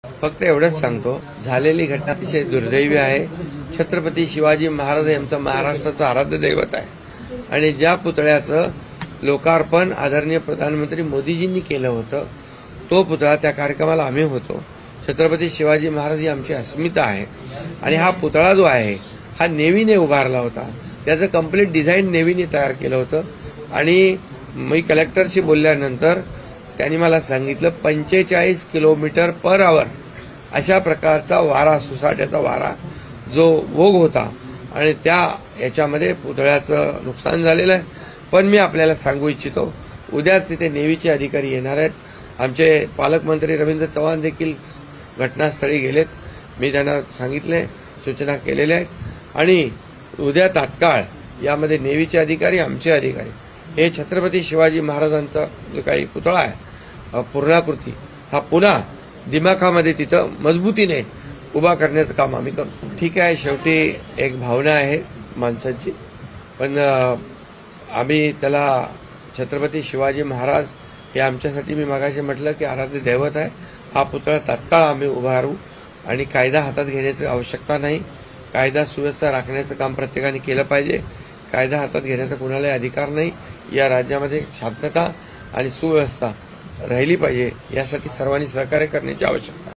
फक्त एवढंच सांगतो, झालेली घटना अतिशय दुर्दैवी आहे. छत्रपती शिवाजी महाराज हे आमचं महाराष्ट्राचं आराध्य दैवत आहे आणि ज्या पुतळ्याचं लोकार्पण आदरणीय प्रधानमंत्री मोदीजींनी केलं होतं, तो पुतळा त्या कार्यक्रमाला आम्ही होतो. छत्रपती शिवाजी महाराज ही आमची अस्मिता आहे आणि हा पुतळा जो आहे हा नेव्हीने उभारला होता. त्याचं कंप्लीट डिझाईन नेव्हीने तयार केलं होतं आणि मी कलेक्टरशी बोलल्यानंतर त्यांनी मला सांगितलं 45 किलोमीटर पर आवर अशा प्रकारचा वारा, सुसाट्याचा वारा जो वोग होता आणि त्या याच्यामध्ये पुतळ्याचं नुकसान झालेलं आहे. पण मी आपल्याला सांगू इच्छितो, उद्याच तिथे नेव्हीचे अधिकारी येणार आहेत. आमचे पालकमंत्री रवींद्र चव्हाण देखील घटनास्थळी गेलेत. मी त्यांना सांगितले, सूचना केलेल्या आहेत आणि उद्या तात्काळ यामध्ये नेव्हीचे अधिकारी, आमचे अधिकारी हे छत्रपती शिवाजी महाराजांचा जो काही पुतळा आहे पूर्णाकृती हा पुन्हा दिमाखामध्ये तिथं मजबूतीने उभा करण्याचं काम आम्ही करू. ठीक आहे, शेवटी एक भावना आहे माणसाची, पण आम्ही त्याला छत्रपती शिवाजी महाराज हे आमच्यासाठी, मी मगाशी म्हटलं की आराध्य दैवत आहे. हा पुतळा तात्काळ आम्ही उभारू आणि कायदा हातात घेण्याची आवश्यकता नाही. कायदा सुव्यवस्था राखण्याचं काम प्रत्येकाने केलं पाहिजे. कायदा हातात घेण्याचा कुणालाही अधिकार नाही. या राज्यामध्ये शांतता आणि सुव्यवस्था राहिली पाहिजे, यासाठी सर्वांनी सहकार्य करण्याची आवश्यकता आहे.